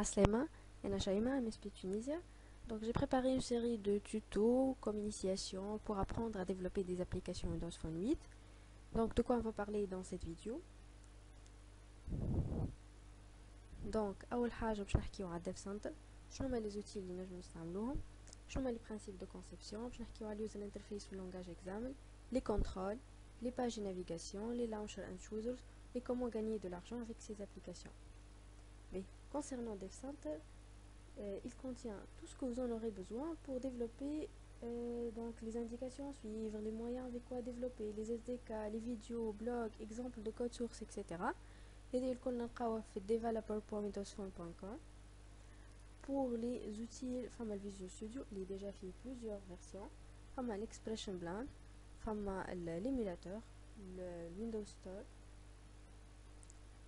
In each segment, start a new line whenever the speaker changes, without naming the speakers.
Aslema, et Shaima, MSP Tunisia. Donc j'ai préparé une série de tutos comme initiation pour apprendre à développer des applications Windows Phone 8. Donc de quoi on va parler dans cette vidéo? Donc أول حاجة باش نحكيو على الديف سنتر. شنو هما les outils اللي نجمو نستعملوهم؟ شنو هما les principes de conception؟ باش نحكيو على user interface في langage example, les contrôles, les pages de navigation, les launchers and choosers et comment gagner de l'argent avec ces applications. Mais concernant Dev Center, il contient tout ce que vous en aurez besoin pour développer donc les indications à suivre, les moyens avec quoi développer, les SDK, les vidéos, blogs, exemples de code source, etc. هذه الكل نلقاوها في developer.windowsphone.com. Pour les outils, فما Visual Studio اللي déjà fait plusieurs versions, فما l'Expression Blend, فما l'émulateur, le Windows Store.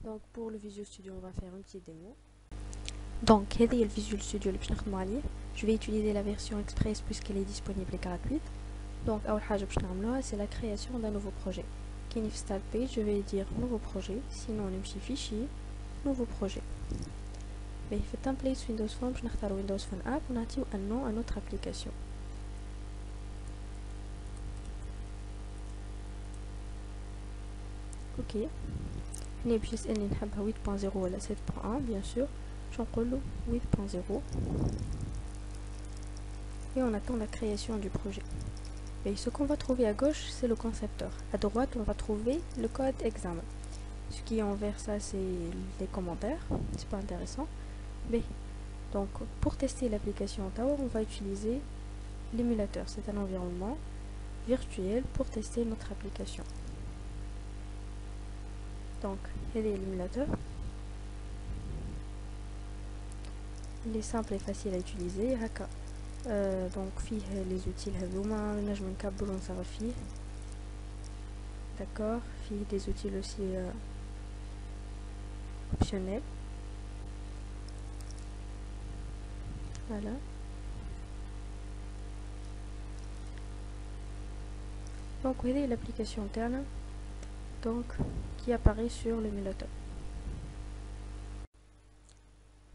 Donc pour le Visual Studio, on va faire une petite démo. Donc هذه Visual Studio اللي باش نخدمو عليه. Je vais utiliser la version Express puisqu'elle est disponible et gratuite. Donc أول حاجة باش نعملوها c'est la création d'un nouveau projet. كاين في Start Page, je vais dire nouveau projet, sinon نمشي fichier, nouveau projet. Mais في template Windows Phone باش نختارو Windows Phone App ونعطيو un nom à notre application. Ok. هنا باش يسألني نحبها 8.0 ولا 7.1 bien sûr. Je نقولو 8.0 et on attend la création du projet. Et ce qu'on va trouver à gauche, c'est le concepteur. À droite, on va trouver le code examen. Ce qui est envers ça, c'est les commentaires. C'est pas intéressant. Mais donc, pour tester l'application Tower, on va utiliser l'émulateur. C'est un environnement virtuel pour tester notre application. Donc, il est l'émulateur. Il est simple et facile à utiliser. Donc فيه les outils هذوما نجم نكبر ونصغر فيه. D'accord, فيه des outils aussi optionnels. Voilà. Donc vous voyez l'application interne donc qui apparaît sur l'émulateur.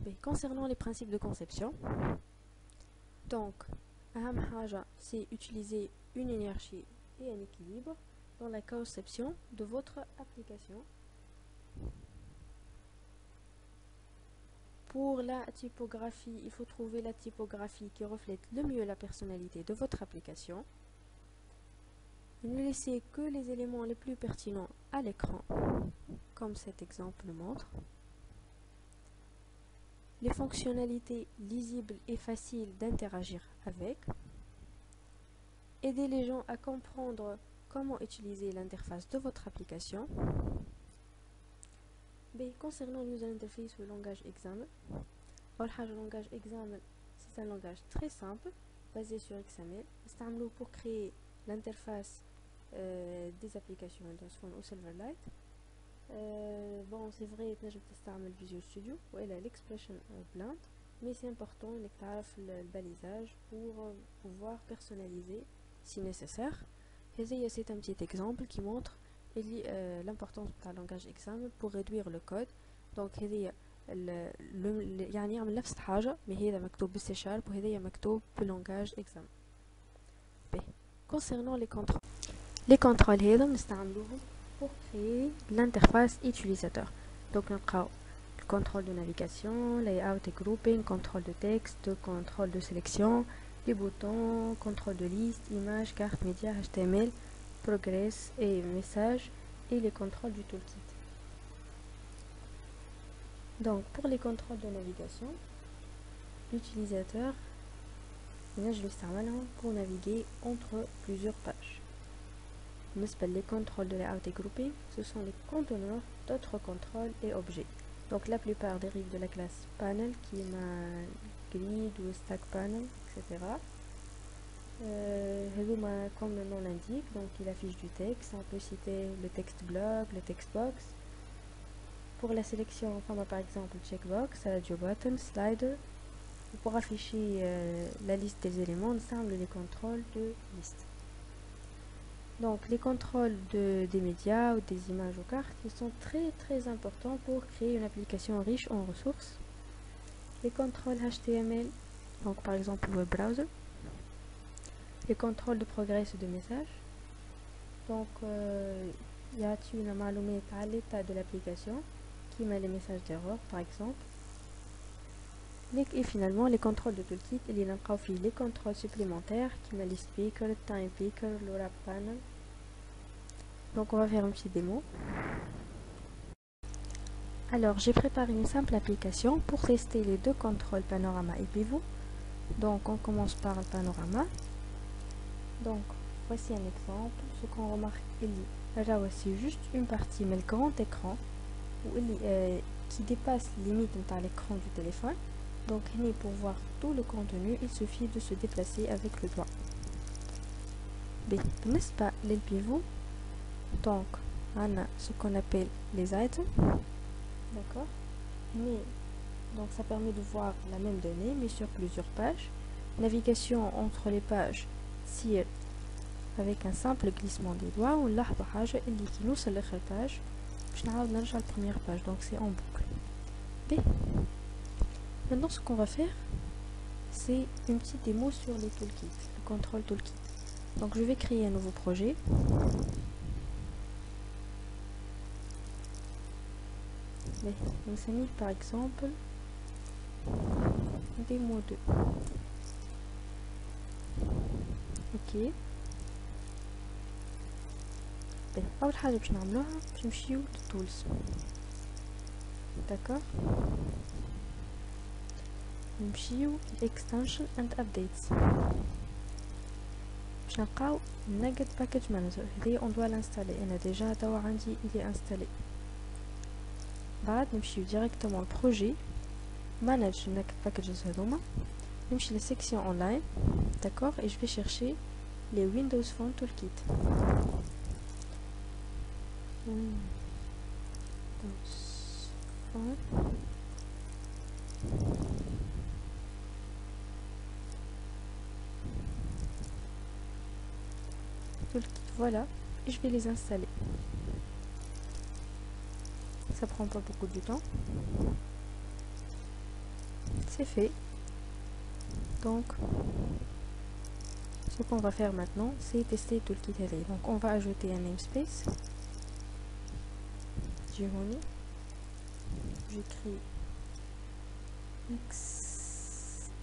Mais concernant les principes de conception, donc أهم حاجة c'est utiliser une énergie et un équilibre dans la conception de votre application. Pour la typographie, il faut trouver la typographie qui reflète le mieux la personnalité de votre application. Ne laissez que les éléments les plus pertinents à l'écran, comme cet exemple le montre. Les fonctionnalités lisibles et faciles d'interagir avec. Aider les gens à comprendre comment utiliser l'interface de votre application. Mais concernant l'user interface ou le langage XAML, le langage XAML, c'est un langage très simple, basé sur XML. C'est pour créer l'interface des applications Windows Phone ou Silverlight. Bon, c'est vrai, tu peux utiliser Visual Studio ou l'Expression Blend, mais c'est important de connaître le balisage pour pouvoir personnaliser si nécessaire. C'est un petit exemple qui montre l'importance du langage XAML pour réduire le code. Donc يعني يعمل نفس الحاجة mais هذا مكتوب بالسي شارب وهذا مكتوب باللانجاج XAML. Concernant les contrôles هذا نستعملوهم pour créer l'interface utilisateur. Donc نلقاو le contrôle de navigation, layout et grouping, contrôle de texte, contrôle de sélection, les boutons, contrôle de liste, images, cartes, médias, HTML, progress et messages et les contrôles du toolkit. Donc pour les contrôles de navigation, l'utilisateur je l'utilise pour naviguer entre plusieurs pages. Les contrôles de layout et grouping, ce sont les conteneurs d'autres contrôles et objets. Donc la plupart dérivent de la classe panel qui est ma grid ou stack panel, etc. Comme le nom l'indique, donc il affiche du texte. On peut citer le texte block, le text box. Pour la sélection, on a par exemple le checkbox, radio button, slider. Pour afficher la liste des éléments, on ensemble les contrôles de liste. Donc les contrôles des médias ou des images ou cartes, ils sont très importants pour créer une application riche en ressources. les contrôles HTML, donc par exemple web browser, les contrôles de progrès de messages. Donc il y a une معلومات على l'état de l'application qui met les messages d'erreur par exemple. Et finalement les contrôles de toolkit, il y a les contrôles supplémentaires qui met les speakers, time picker, le wrap panel. Donc on va faire une petite démo. Alors j'ai préparé une simple application pour tester les deux contrôles panorama et pivot. Donc on commence par le panorama. Donc voici un exemple. Ce qu'on remarque ici, c'est juste une partie mais le grand écran qui dépasse la limite de l'écran du téléphone. Donc pour voir tout le contenu, il suffit de se déplacer avec le doigt. N'est-ce pas les pivots? Donc on a ce qu'on appelle les items, d'accord, mais donc ça permet de voir la même donnée mais sur plusieurs pages. Navigation entre les pages si avec un simple glissement des doigts ou لاحظوا حاجه اللي كي نوصل لاخر page باش نعاود نرجع première page, donc c'est en boucle. Maintenant ce qu'on va faire, c'est une petite démo sur les toolkits, le contrôle toolkit. Donc je vais créer un nouveau projet. On s'est mis par exemple démo 2. Ok. أول حاجة باش نعملوها باش نمشيو للتولز. داكوغ نمشيو لإكستنشن اند ابديتس باش نلقاو نجد باكيج مانجر. هذايا اون دوا لانستالي، انا ديجا توا عندي الي انستالي. بعد نمشيو ديريكتومون البروجي مانج نجد باكيجز هذوما، نمشي لسيكسيون اونلاين. داكوغ اي جو في شيرشي لي ويندوز فون تولكيت. Voilà, et je vais les installer. Ça prend pas beaucoup de temps. C'est fait. Donc ce qu'on va faire maintenant, c'est tester Toolkit Array. Donc on va ajouter un namespace. J'écris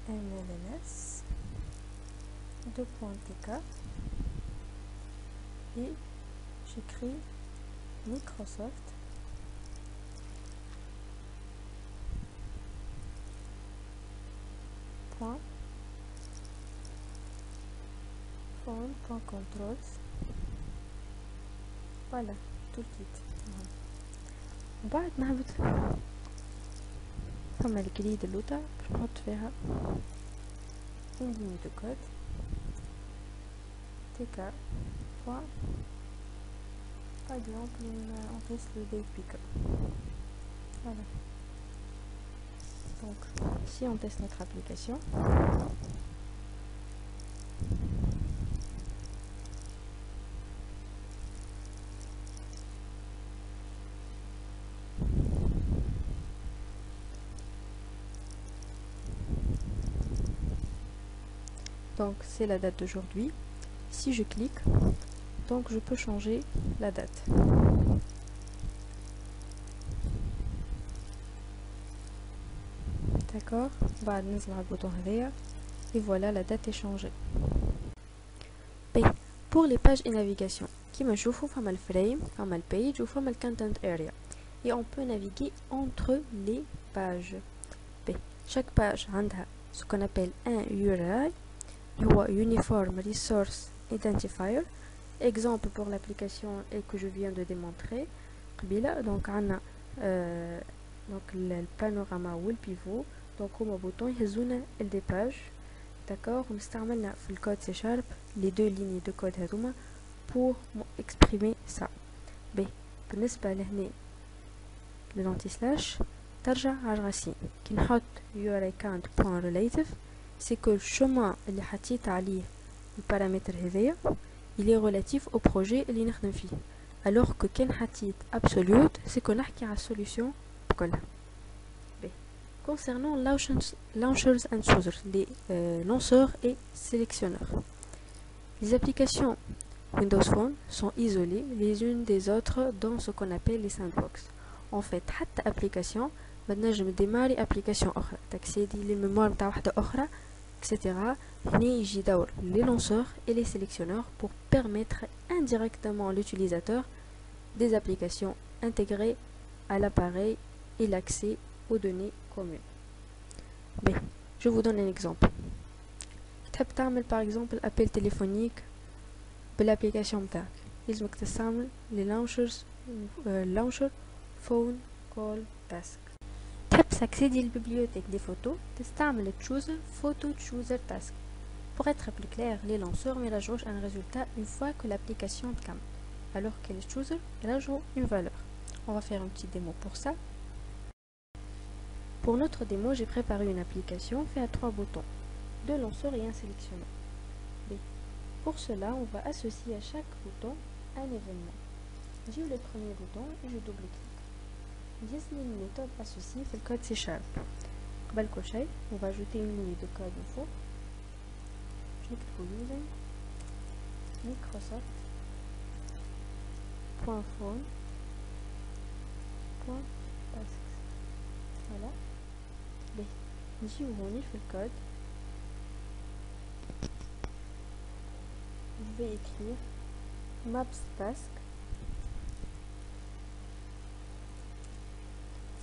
xmls 2.tk et j'écris Microsoft .controls. Voilà, Toolkit. بعد نهبط ثم الجريد اللوطة باش نحط فيها une ligne de code tk point par exemple on teste le date picker. Voilà, donc si on teste notre application, donc c'est la date d'aujourd'hui. Si je clique, donc je peux changer la date. D'accord, بعد ننزل على البouton هذايا et voilà, la date est changée. Pour les pages et navigation, كيما نشوفوا فما الفريم فما البيج وفما الكونتنت اريا et on peut naviguer entre les pages. Chaque page عندها ce qu'on appelle un URI, Uniform Resource Identifier. Exemple pour l'application que je viens de démontrer. Donc on a donc le panorama ou le pivot. Donc comme bouton يهزونا des pages. D'accord, on استعملنا في le code C# les deux lignes de code هذوما pour exprimer ça. بالنسبة لهنا l'anti-slash ترجع على الرacine. كي نحط URICount.relative c'est que le chemin اللي حطيت عليه البارامتر هذايا il est relatif au projet اللي نخدم فيه, alors que كان حطيت absolute c'est que نحكي على السوليوشن بكلها. Concernant launchers and choosers, les lanceurs et sélectionneurs. Les applications Windows Phone sont isolées les unes des autres dans ce qu'on appelle les sandbox. En fait, حتى application بنجم démarrer application أخرى تكسيدي للميموار متاع واحدة أخرى etc. هنا يجي دور les lanceurs et les sélectionneurs pour permettre indirectement à l'utilisateur des applications intégrées à l'appareil et l'accès aux données communes. Mais, je vous donne un exemple. تحب تعمل par exemple appel téléphonique بالapplication متاعك لازمك تستعمل les launcher phone call task. تحب تاكسيدي للبيبليوثيك des photos تستعمل chooser photo chooser task. Pour être plus clair, les lanceurs ne rajoutent un résultat une fois que l'application tcam, alors que les choosers rajoutent une valeur. On va faire une petite démo pour ça. Pour notre démo, j'ai préparé une application faite à 3 boutons, 2 lanceurs et un sélectionneur. Pour cela, on va associer à chaque bouton un événement. J'ai le premier bouton et je double-clique. J'ai une méthode associée fait le code C#. On va ajouter une ligne de code info. Je clique sur using Microsoft.phone.tasks. Voilà. Ici, on fait le code. Je vais écrire maps task.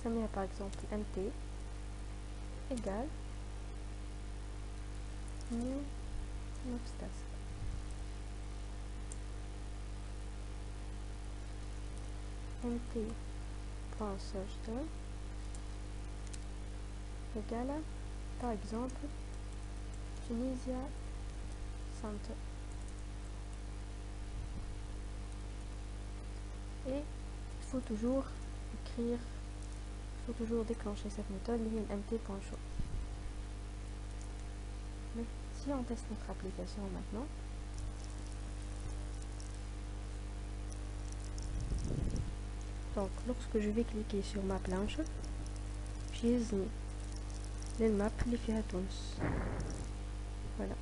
Ça met par exemple mt égale new maps task. mt.search égale à, par exemple, Tunisia Center. Et il faut toujours écrire, il faut toujours déclencher cette méthode, mt.show. Mais si on teste notre application maintenant, donc lorsque je vais cliquer sur Map Launcher, j'ai les maps اللي فيها تونس. Voilà.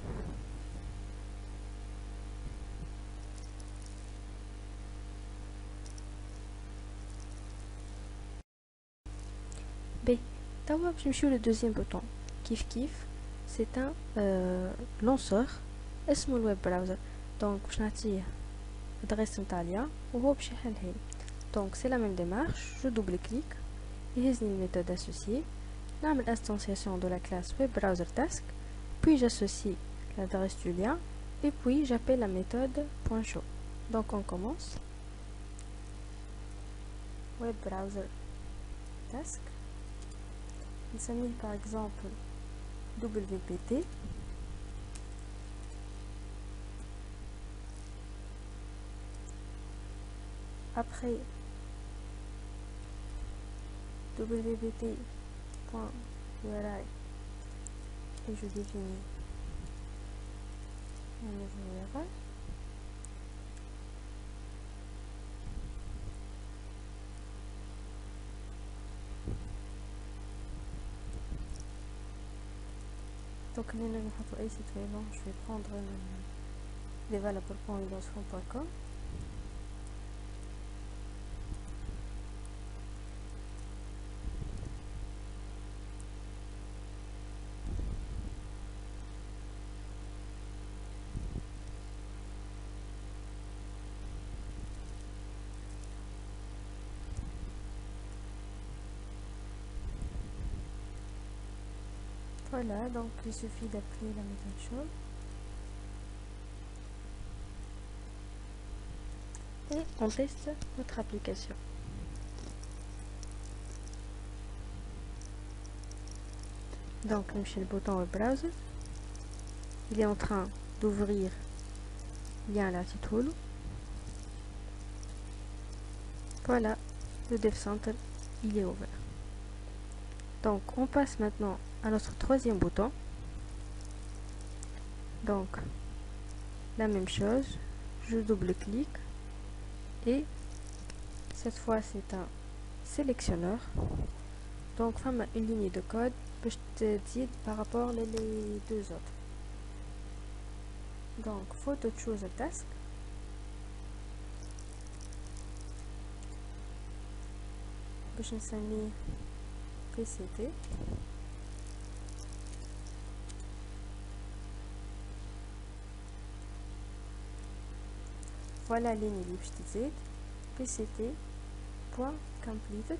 B. توا باش نمشيو للدوزيام بوطون. كيف c'est un lanceur اسمه الويب براوزر. دونك باش نعطيه الادريس نتاع وهو باش يحلها لي. Donc c'est la même démarche, je double-clique, يهزني une méthode associée, نعمل instantiation de la classe WebBrowserTask, puis j'associe l'adresse du lien, et puis j'appelle la méthode .show. Donc on commence. WebBrowserTask, il s'appelle par exemple WPT. Après wpt.uri et je définis un nouveau URL. Donc je vais prendre developer.windowsphone.com. Voilà, donc il suffit d'appeler la méthode show et on teste notre application. Donc chez le bouton web browser, il est en train d'ouvrir bien la titre. Voilà, le Dev Center il est ouvert. Donc on passe maintenant à notre troisième bouton. Donc la même chose, je double-clique et cette fois c'est un sélectionneur. Donc فما une ligne de code باش تزيد par rapport les deux autres. Donc faut te choose a task. باش نسميه PCT. Voilà ligne اللي باش تزيد PCT.completed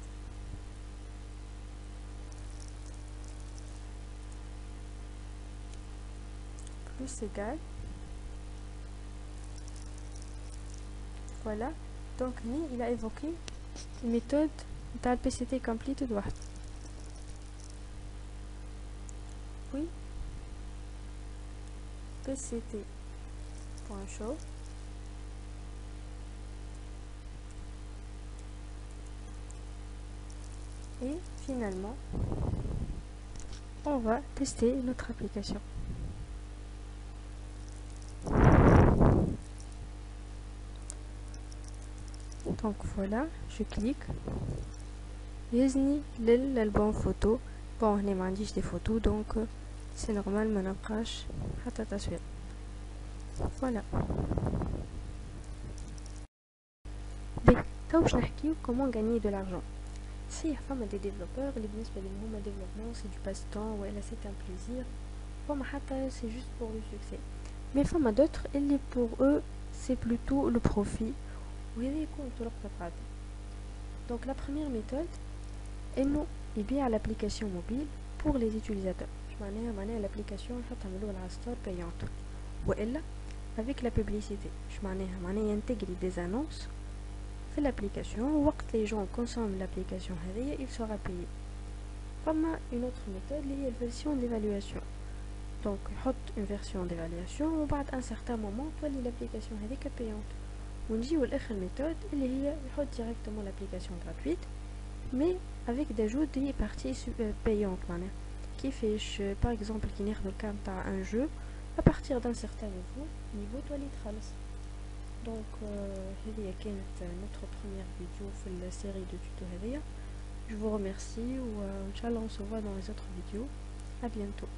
plus égal. Voilà, donc il a évoqué une méthode dans le PCT completed واحد. Oui, PCT.show et finalement on va tester notre application. Donc voilà, je clique, يزني للالبوم photo. Bon هنا ما عنديش des photos donc c'est normal ما نبقاش حتى تصوير. Voilà. تو باش نحكيو comment gagner de l'argent. صحيح فما des développeurs اللي بالنسبة لهم هما développement c'est du passe-temps ولا c'est un plaisir. فما حتى c'est juste pour le succès. Mais فما d'autres اللي pour eux c'est plutôt le profit. وهذا يكون طرق تقاعد. Donc la première méthode انه يبيع l'application mobile pour les utilisateurs. معناها l'application نحط نعملوها على ستور payante والا avec la publicité. معناها ينتجري des annonces في l'application وقت les gens consomment l'application هذيا il sera payé. فما une autre méthode اللي هي version d'évaluation. Donc يحط une version d'évaluation وبعد un certain moment تولي l'application هذيك payante. ونجيو الاخر méthode اللي هي يحط directement l'application gratuite mais avec d'ajout des parties payantes. معناها كيفاش par exemple كي ناخدو الكام تاع un jeu à partir d'un certain niveau تولي تخلص. Donc هذه كانت notre première vidéo في الsérie de tuto هذيا. Je vous remercie وإن شاء الله on se voit dans les autres vidéos. À bientôt.